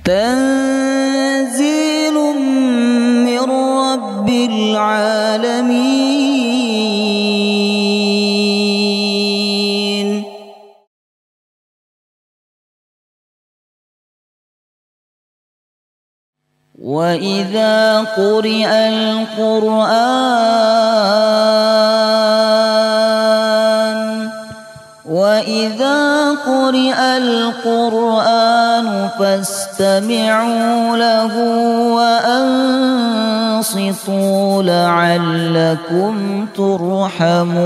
تنزيل من رب العالمين. وإذا قرئ القرآن فاستمعوا له وأنصتوا لعلكم ترحمون.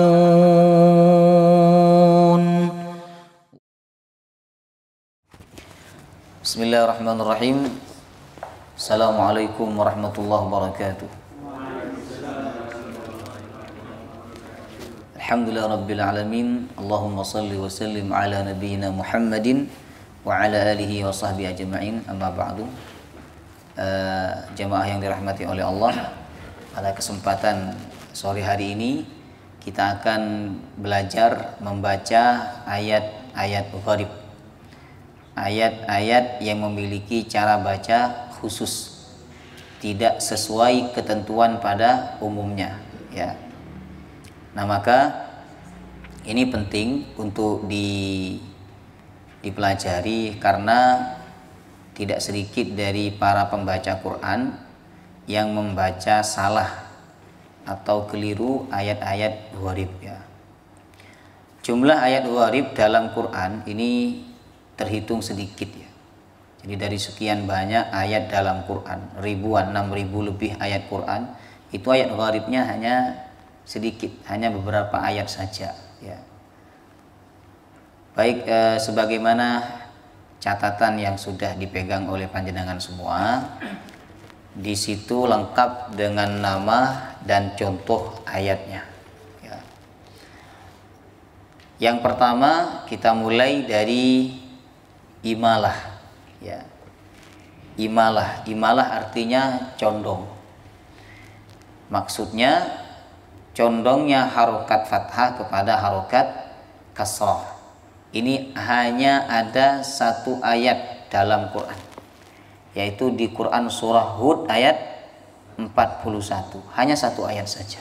Bismillahirrahmanirrahim. Assalamualaikum warahmatullahi wabarakatuh. Alhamdulillah rabbil alamin. Allahumma salli wa sallim ala nabiyyina Muhammadin wa ala alihi wa sahbihi ajma'in. Amma ba'du. Jamaah yang dirahmati oleh Allah, pada kesempatan sore hari ini kita akan belajar membaca ayat-ayat gharib. Ayat-ayat yang memiliki cara baca khusus, tidak sesuai ketentuan pada umumnya, ya. Nah, maka ini penting untuk dipelajari karena tidak sedikit dari para pembaca Quran yang membaca salah atau keliru ayat-ayat gharib, ya. Jumlah ayat gharib dalam Quran ini terhitung sedikit, ya. Jadi dari sekian banyak ayat dalam Quran, ribuan, 6.000 lebih ayat Quran, itu ayat gharibnya hanya sedikit, hanya beberapa ayat saja, ya. Baik, sebagaimana catatan yang sudah dipegang oleh panjenengan semua, di situ lengkap dengan nama dan contoh ayatnya, ya. Yang pertama kita mulai dari imalah, ya. Imalah artinya condong. Maksudnya condongnya harokat fathah kepada harokat kasrah. Ini hanya ada satu ayat dalam Quran, yaitu di Quran surah Hud ayat 41. Hanya satu ayat saja.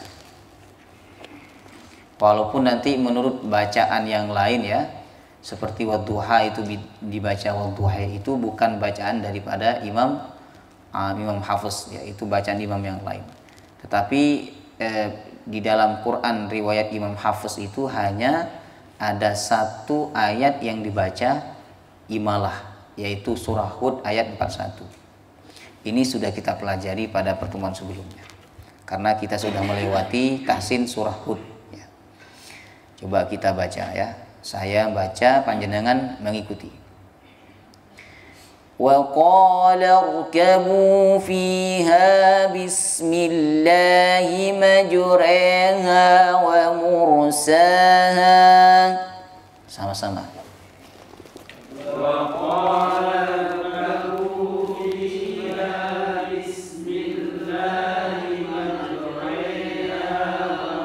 Walaupun nanti menurut bacaan yang lain, ya, seperti wadduha itu dibaca wadduha, itu bukan bacaan daripada Imam Hafiz, ya, itu bacaan imam yang lain. Tetapi di dalam Quran riwayat Imam Hafiz itu hanya ada satu ayat yang dibaca imalah, yaitu surah Hud ayat 41. Ini sudah kita pelajari pada pertemuan sebelumnya, karena kita sudah melewati tahsin surah Hud, ya. Coba kita baca, ya. Saya baca, panjenengan mengikuti. وَقَالَ ارْكَبُوا فِيهَا بِسْمِ اللَّهِ مَجْرَاهَا وَمُرْسَاهَا. Sama-sama. وَقَالَ ارْكَبُوا فِيهَا بِسْمِ اللَّهِ مَجْرَاهَا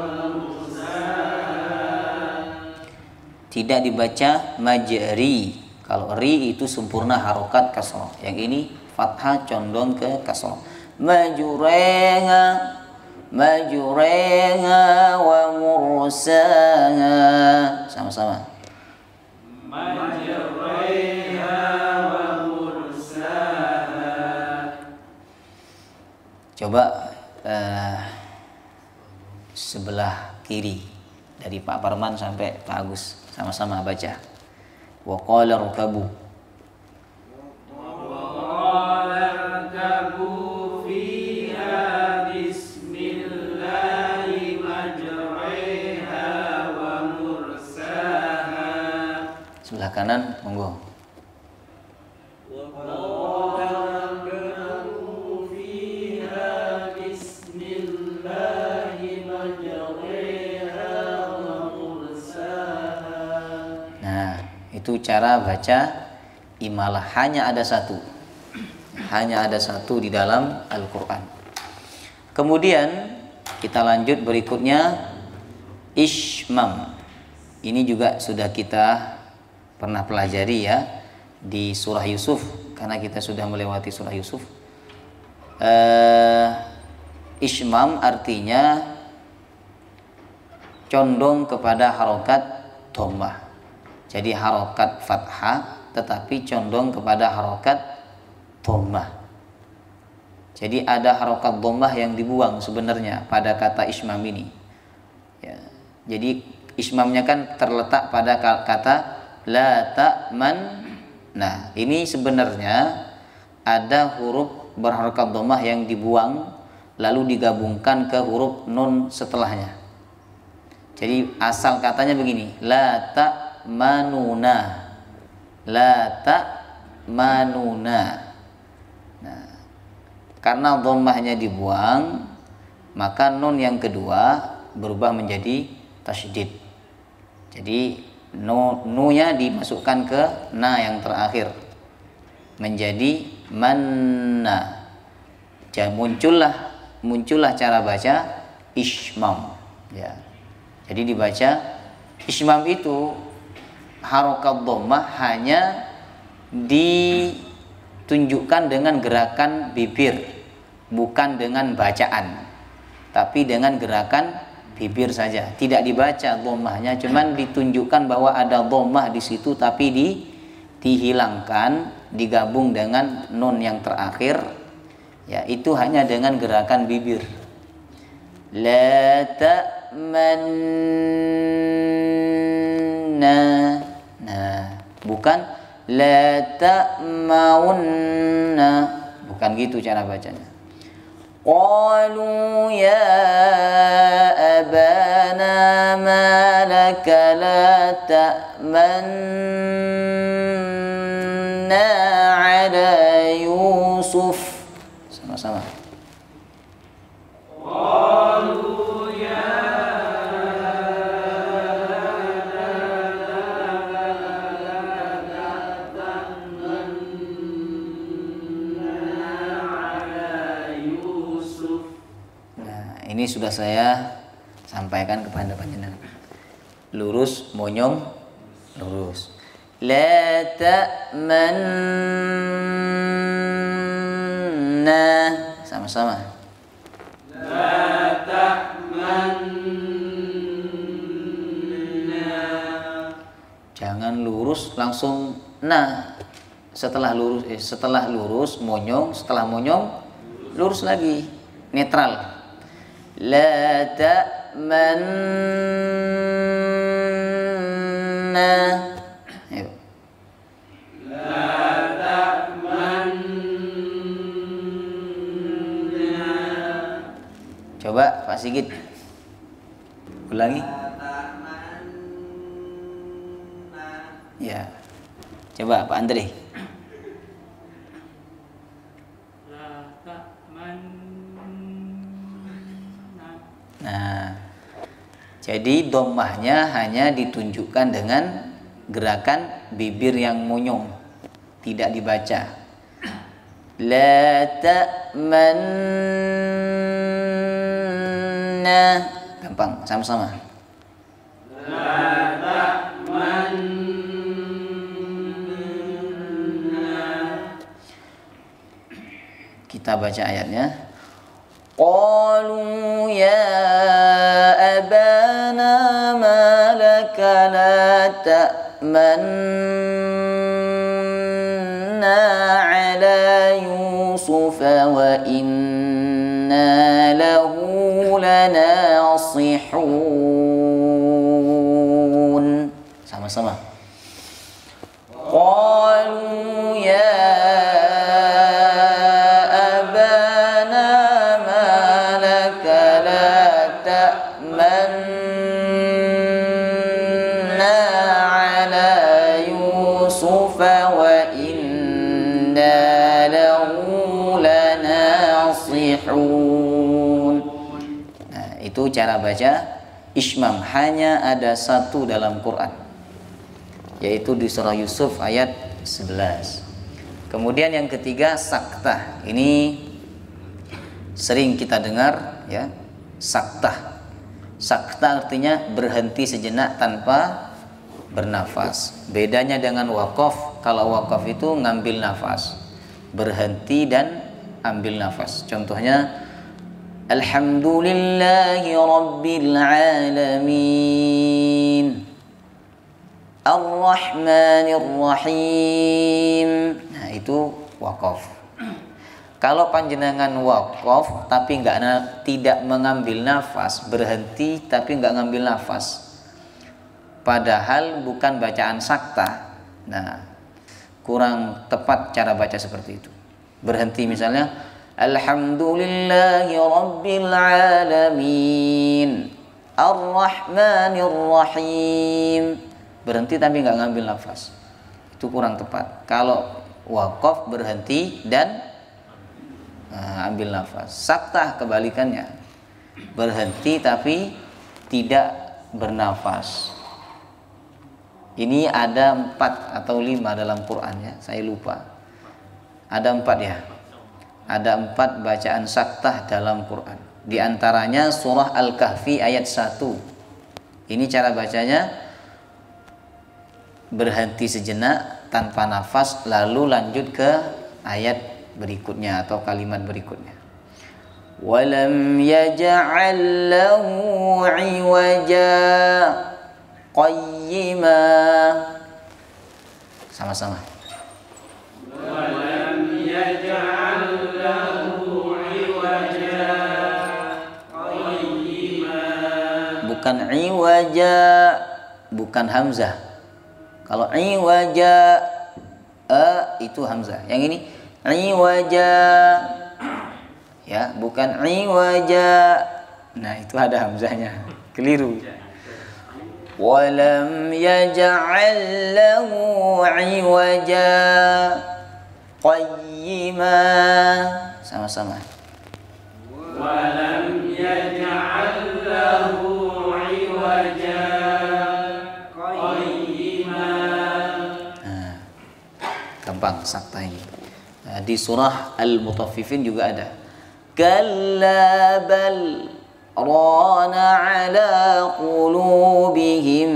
وَمُرْسَاهَا. Tidak dibaca majri. Kalau ri itu sempurna harokat kasroh, yang ini fathah condong ke kasroh. Majuraiha wa mursaha. Sama-sama. Majuraiha wa mursaha. Coba sebelah kiri dari Pak Parman sampai Pak Agus, sama-sama baca. Wa qala rkabu. Wa rkabu fiha bismillahi majriha wa mursaha. Sebelah kanan, monggo. Wa qala rkabu fiha bismillahi majriha wa mursaha. Nah, itu cara baca imalah, hanya ada satu di dalam Al-Quran. Kemudian kita lanjut berikutnya, ishmam. Ini juga sudah kita pernah pelajari, ya, di surah Yusuf karena kita sudah melewati surah Yusuf. Ismam artinya condong kepada harokat dhammah. Jadi harokat fathah tetapi condong kepada harokat dhammah. Jadi ada harokat dhammah yang dibuang sebenarnya pada kata ismam ini. Ya. Jadi ismamnya kan terletak pada kata la ta'man. Nah, ini sebenarnya ada huruf berharokat dhammah yang dibuang lalu digabungkan ke huruf nun setelahnya. Jadi asal katanya begini, la ta'manuna, la ta'manuna. Nah, karena dhammahnya dibuang, maka nun yang kedua berubah menjadi tasydid. Jadi nu-nya dimasukkan ke na yang terakhir menjadi manna. Jadi muncullah cara baca ismam. Ya. Jadi dibaca ismam itu harokat dhammah hanya ditunjukkan dengan gerakan bibir, bukan dengan bacaan, tapi dengan gerakan bibir saja. Tidak dibaca dhammahnya, cuman ditunjukkan bahwa ada dhammah di situ, tapi dihilangkan, digabung dengan nun yang terakhir. Ya, itu hanya dengan gerakan bibir. La ta'manna. Nah, bukan la ta'maunna. Bukan gitu cara bacanya. Qalu ya abana ma laka la ta'manna ala Yusuf. Sama-sama. Qalu ya ini sudah saya sampaikan kepada panjenengan. Lurus, monyong, lurus. La ta'manna. Sama-sama. La ta'manna. Jangan lurus langsung na. Setelah lurus monyong, setelah monyong lurus lagi, netral. La ta'manna. Ayo. La ta'manna. Coba Pak Sigit ulangi. Ya. Coba Pak Andre. Nah, jadi dhammahnya hanya ditunjukkan dengan gerakan bibir yang monyong, tidak dibaca. La ta'manna. Gampang, sama-sama. La ta'manna. Kita baca ayatnya. Qalu ya abana ma laka la ta'manna ala Yusuf wa inna lahu lanasihun. Sama-sama. Qalu ya Nah, itu cara baca ismam, hanya ada satu dalam Quran, yaitu di surah Yusuf ayat 11. Kemudian yang ketiga saktah. Ini sering kita dengar ya, saktah. Saktah artinya berhenti sejenak tanpa bernafas. Bedanya dengan wakaf, kalau wakaf itu ngambil nafas. berhenti dan ambil nafas. Contohnya Alhamdulillahi Rabbil Alamin Ar-Rahmanir Rahim. Nah, itu waqaf. Kalau panjenengan waqaf tapi tidak mengambil nafas, berhenti tapi nggak ngambil nafas, padahal bukan bacaan sakta, nah kurang tepat cara baca seperti itu. Berhenti misalnya Alhamdulillahi Rabbil Alamin Ar-Rahmanir Rahim, berhenti tapi nggak ngambil nafas, itu kurang tepat. Kalau waqaf berhenti dan ambil nafas. Sakta kebalikannya, berhenti tapi tidak bernafas. Ini ada 4 atau 5 dalam Quran ya, saya lupa. Ada 4 ya. Ada 4 bacaan saktah dalam Quran. Di antaranya surah Al-Kahfi ayat 1. Ini cara bacanya, berhenti sejenak tanpa nafas lalu lanjut ke ayat berikutnya atau kalimat berikutnya. Walam yaj'al lahu 'iwaja qayyima. Sama-sama. Walam yaj'al lahu 'iwaja qayyima. Bukan 'iwaja, bukan hamzah. Kalau 'iwaja itu hamzah. Yang ini 'iwaja ya, bukan 'iwaja. Nah, itu ada hamzahnya. Keliru. Walam yaj'al lahu 'iwaja qayyima. Sama-sama. Walam yaj'al lahu 'iwaja qayyima. Gampang sakta ini. Di surah Al-Mutaffifin juga ada. Kalla bal rana ala qulubihim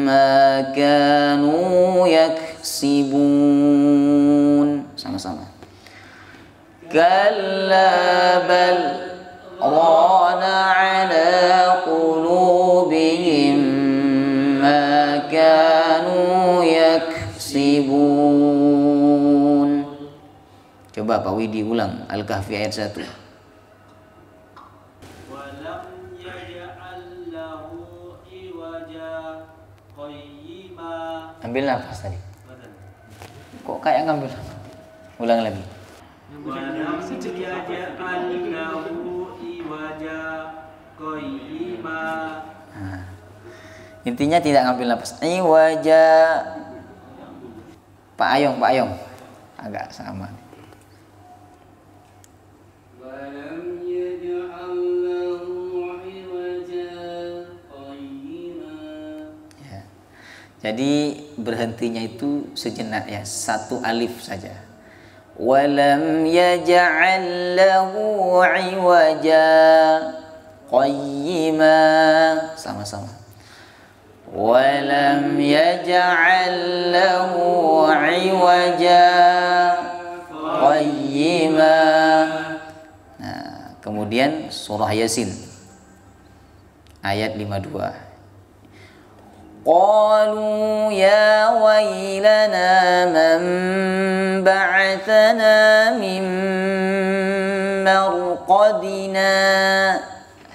ma kanu yaksibun. Sama-sama. Kalla bal rana ala qulubihim ma kanu yaksibun. Coba Pak Widi ulang Al-Kahfi ayat 1. Ambil nafas tadi. Kok kayak ngambil? Ulang lagi. Nah, intinya tidak ngambil nafas. Iwaja. Pak Ayong agak sama. Jadi berhentinya itu sejenak ya, 1 alif saja. Walam yaj'al lahu 'iwaja qayyima. Sama-sama. Walam yaj'al lahu 'iwaja qayyima. Nah, kemudian surah Yasin ayat 52. Qalu ya wailana man ba'athana min marqadina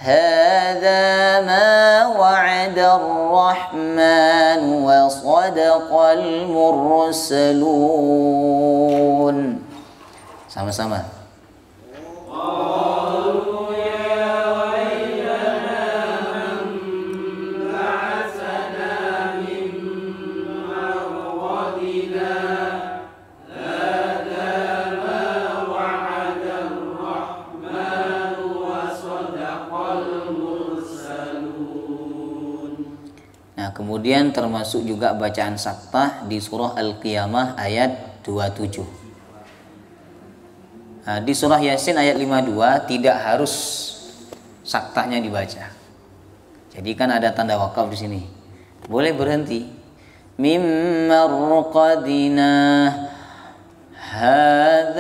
hadza ma wa'ada ar-rahman wa sadaqal mursalun. Sama-sama. Kemudian termasuk juga bacaan saktah di surah Al-Qiyamah ayat 27. Nah, di surah Yasin ayat 52 tidak harus saktahnya dibaca. Jadi kan ada tanda wakaf di sini. Boleh berhenti. Mim marqadina hadza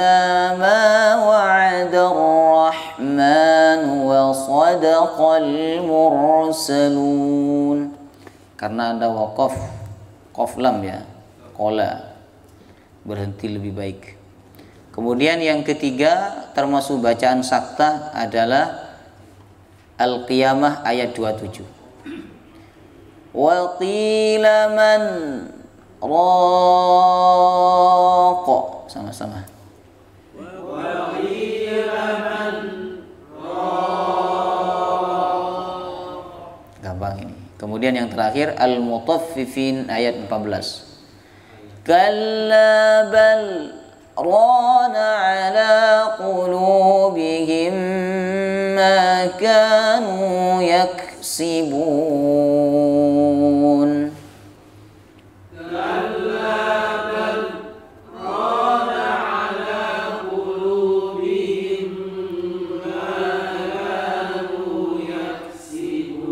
mursalun. Karena ada waqaf, qaf lam ya, qala, berhenti lebih baik. Kemudian yang ketiga termasuk bacaan saktah adalah Al-Qiyamah ayat 27. Wa qila man raq, sama-sama. Wa qila man raq. Gampang ini. Kemudian yang terakhir Al-Mutaffifin ayat 14. Kalla bal rana ala qulubihim ma kanu yaksibun. Kalla bal rana ala qulubihim ma kanu yaksibun.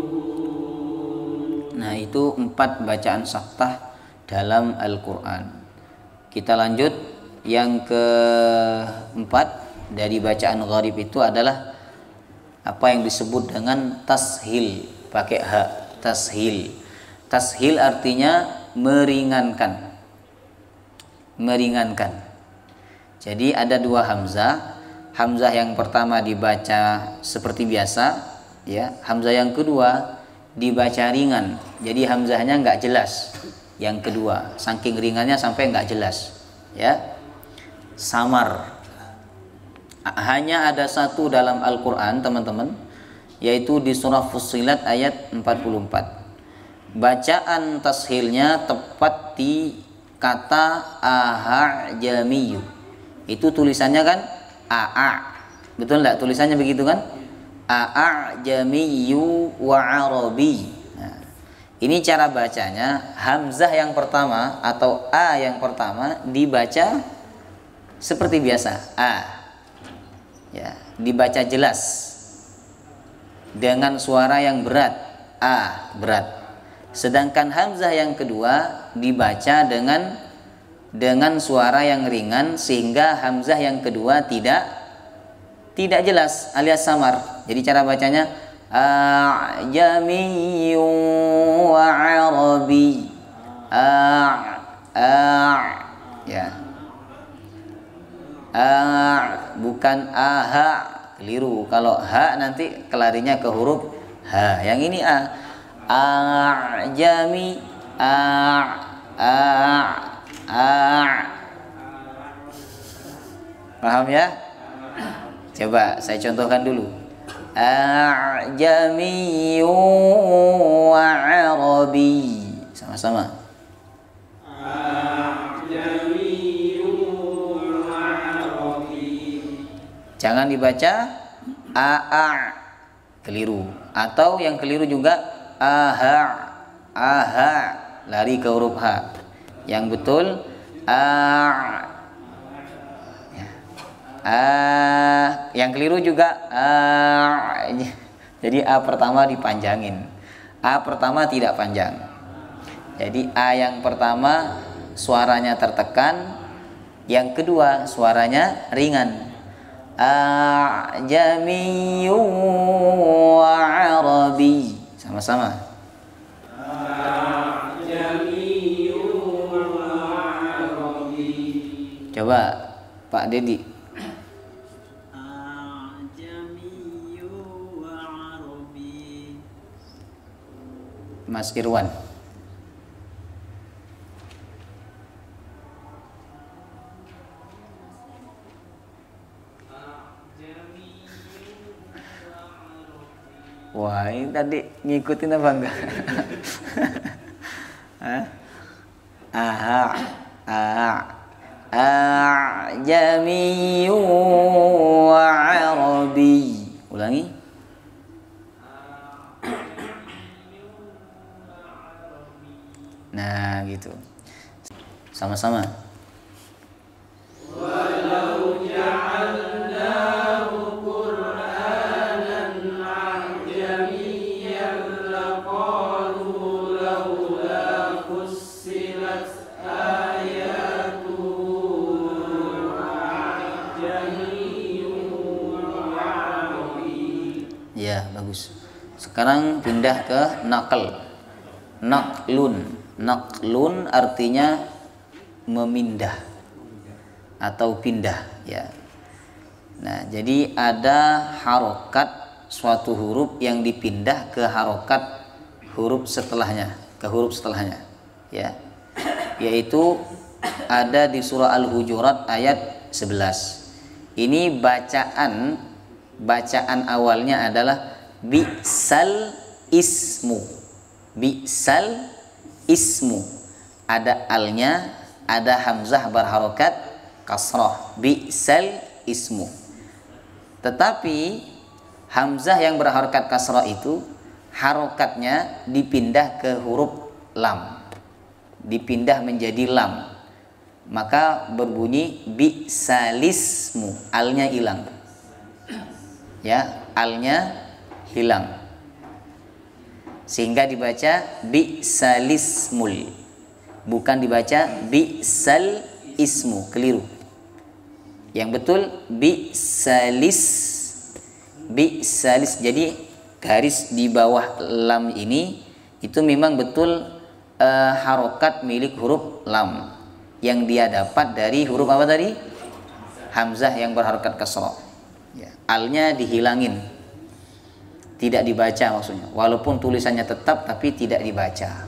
Nah, itu 4 bacaan saktah dalam Al-Quran. Kita lanjut, yang keempat dari bacaan gharib itu adalah apa yang disebut dengan tashil, pakai ha, tashil. Tashil artinya meringankan. Meringankan. Jadi ada 2 hamzah. Hamzah yang pertama dibaca seperti biasa, ya. Hamzah yang kedua dibaca ringan. Jadi hamzahnya nggak jelas. Yang kedua, saking ringannya sampai nggak jelas, ya, samar. Hanya ada 1 dalam Al-Quran, teman-teman, yaitu di surah Fussilat ayat 44. Bacaan tashilnya tepat di kata a'jamiyyu. Itu tulisannya kan a', betul nggak? Tulisannya begitu kan? A'jamiyyu wa arabi. Ini cara bacanya, hamzah yang pertama atau a yang pertama dibaca seperti biasa, a. Ya, dibaca jelas dengan suara yang berat, a, berat. Sedangkan hamzah yang kedua dibaca dengan suara yang ringan sehingga hamzah yang kedua tidak jelas alias samar. Jadi cara bacanya a'jamiyyun wa 'arabi. Ya. Bukan aha, keliru. Kalau ha nanti kelarinya ke huruf ha. Yang ini a'jami Paham ya? Coba saya contohkan dulu. A'jamiyyu wa 'arabi. Sama-sama. A'jamiyyu wa 'arabi. Jangan dibaca a', keliru. Atau yang keliru juga aha, lari ke huruf ha. Yang betul yang keliru juga jadi a pertama dipanjangin, a pertama tidak panjang. Jadi a yang pertama suaranya tertekan, yang kedua suaranya ringan. A'jamiyyu wa 'arabi. Sama-sama. A'jamiyyu wa 'arabi. Coba Pak Dedi. Mas Irwan. Wah, ini tadi ngikutin apa enggak? A'jamiyyu wa 'arabi. Ulangi. Nah, gitu. Sama-sama. Walau ja'alnahu Qur'anan 'ajamiyyan laqalu laula fussilat ayatuhu a'jamiyyun wa 'arabiy. Ya, bagus. Sekarang pindah ke naql. Naqlun artinya memindah atau pindah ya. Nah, jadi ada harokat suatu huruf yang dipindah ke harokat huruf setelahnya, ke huruf setelahnya ya. Yaitu ada di surah Al-Hujurat ayat 11. Ini bacaan awalnya adalah bi'sal ismu. Bi'sal ismu, ada alnya, ada hamzah berharokat kasrah, bi'sal ismu. Tetapi hamzah yang berharokat kasrah itu harokatnya dipindah ke huruf lam, dipindah menjadi lam, maka berbunyi bi'salismu, alnya hilang ya, alnya hilang sehingga dibaca bi'salismul, bukan dibaca bi'sal ismu, keliru. Yang betul bi'salis. Jadi garis di bawah lam ini itu memang betul harokat milik huruf lam yang dia dapat dari huruf apa tadi? Hamzah yang berharokat kasrah ya. Alnya dihilangin, tidak dibaca maksudnya, walaupun tulisannya tetap tapi tidak dibaca.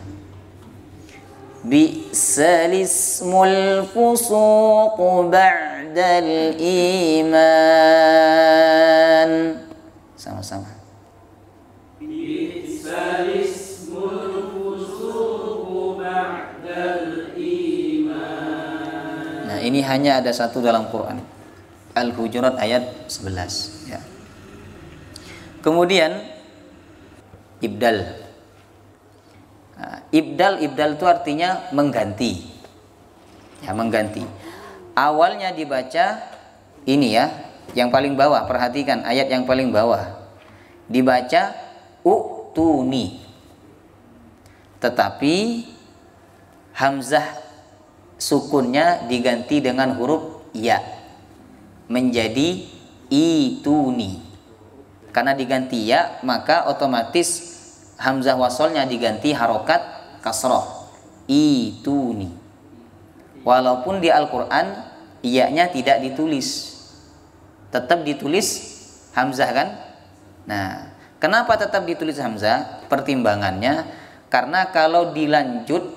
Bi'salismul fusuqu ba'dal iman. Sama-sama. Bi'salismul fusuqu ba'dal iman. Nah, ini hanya ada satu dalam Quran. Al-Hujurat ayat 11 ya. Kemudian ibdal. Ibdal itu artinya mengganti. Ya, mengganti. Awalnya dibaca ini ya, yang paling bawah, perhatikan ayat yang paling bawah. Dibaca u'tuni. Tetapi hamzah sukunnya diganti dengan huruf ya menjadi ituni. Karena diganti ya, maka otomatis hamzah wasolnya diganti harokat kasroh, ituni. Walaupun di Al-Quran iya-nya tidak ditulis, tetap ditulis hamzah kan. Nah, kenapa tetap ditulis hamzah? Pertimbangannya karena kalau dilanjut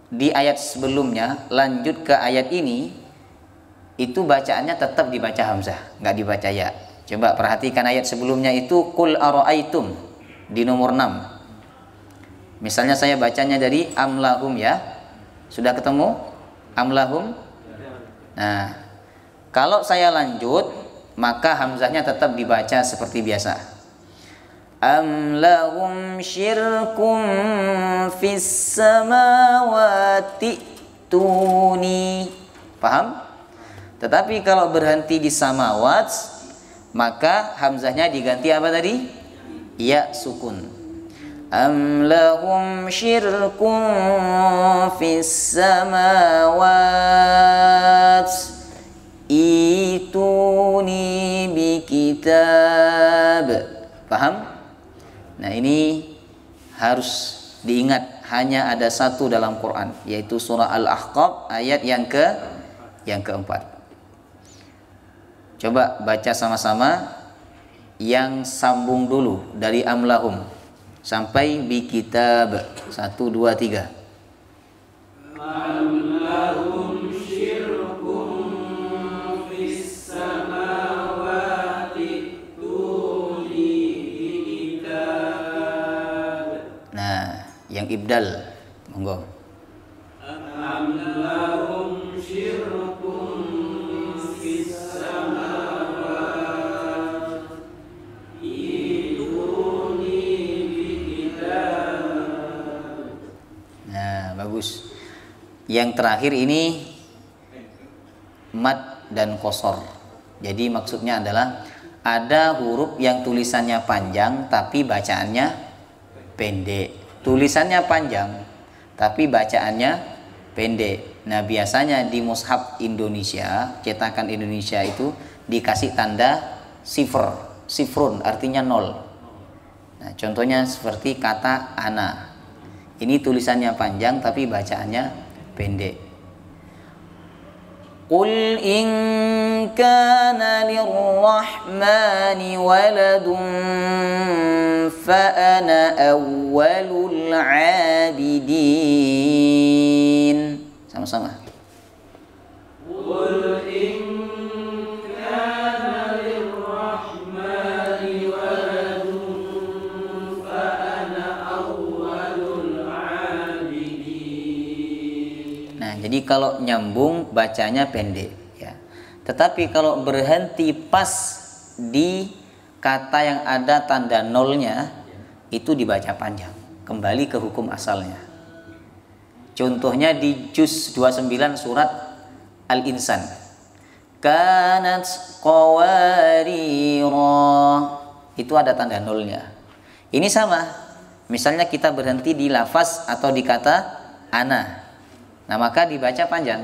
di ayat sebelumnya, lanjut ke ayat ini, itu bacaannya tetap dibaca hamzah, nggak dibaca ya. Coba perhatikan ayat sebelumnya itu qul ara'aitum di nomor 6. Misalnya saya bacanya dari amlahum ya. Sudah ketemu amlahum? Nah, kalau saya lanjut maka hamzahnya tetap dibaca seperti biasa. Amlahum syirkum fis samawati tuni. Paham? Tetapi kalau berhenti di samawat, maka hamzahnya diganti apa tadi? Ya sukun. Am lahum syirkum fis samawat ituni bikitab. Paham? Nah, ini harus diingat, hanya ada satu dalam Quran, yaitu surah Al-Ahqaf ayat yang keempat. Coba baca sama-sama yang sambung dulu dari amlahum sampai bi kitab. 1, 2, 3. Amlahum syirkum fis samawati tuli bi kitab. Nah, yang ibdal monggo. Amlahum syirkum fis bagus. Yang terakhir ini mad dan qasar. Jadi maksudnya adalah ada huruf yang tulisannya panjang tapi bacaannya pendek. Tulisannya panjang tapi bacaannya pendek. Nah, biasanya di mushaf Indonesia, cetakan Indonesia itu dikasih tanda sifrun, artinya 0. Nah, contohnya seperti kata ana. Ini tulisannya panjang tapi bacaannya pendek. Qul in kana lirrahmani waladun fa ana awwalul abidin. Sama-sama. Qul in kana lirrahmani waladun fa ana awwalul abidin. Nah, jadi kalau nyambung bacanya pendek ya. Tetapi kalau berhenti pas di kata yang ada tanda nolnya itu dibaca panjang, kembali ke hukum asalnya. Contohnya di juz 29 surat Al-Insan. Kanat qawarira. Itu ada tanda nolnya. Ini sama. Misalnya kita berhenti di lafaz atau di kata ana. Nah, maka dibaca panjang.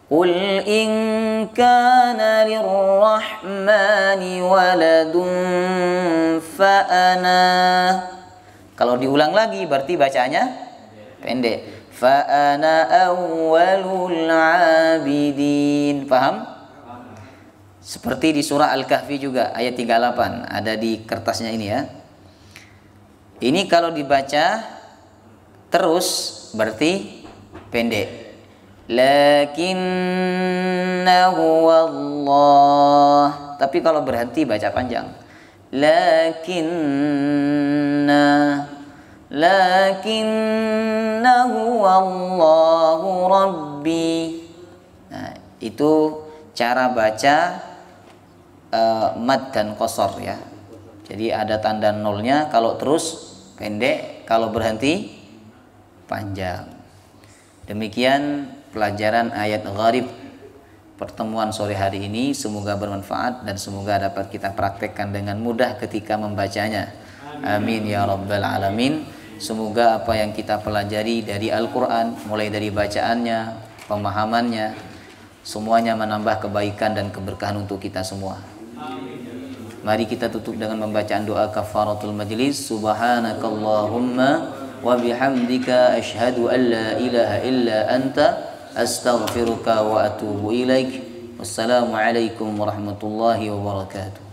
Qul in kana lirrahmani waladun fa ana. Kalau diulang lagi berarti bacanya pendek. Fa ana awwalul abidin. Paham? Seperti di surah Al-Kahfi juga ayat 38, ada di kertasnya ini ya. Ini kalau dibaca terus berarti pendek. Lakinnahu Allah. Tapi kalau berhenti baca panjang. Lakinnahu Allahu Rabbi. Nah, itu cara baca mad dan qasar ya. Jadi ada tanda nolnya, kalau terus pendek, kalau berhenti panjang. Demikian pelajaran ayat gharib pertemuan sore hari ini. Semoga bermanfaat dan semoga dapat kita praktekkan dengan mudah ketika membacanya. Amin ya rabbal alamin. Semoga apa yang kita pelajari dari Al-Quran, mulai dari bacaannya, pemahamannya, semuanya menambah kebaikan dan keberkahan untuk kita semua. Mari kita tutup dengan membacaan doa kafaratul majlis. Subhanakallahumma wa bihamdika asyhadu an la ilaha illa anta astaghfiruka wa atubu ilaik. Wassalamu alaikum warahmatullahi wabarakatuh.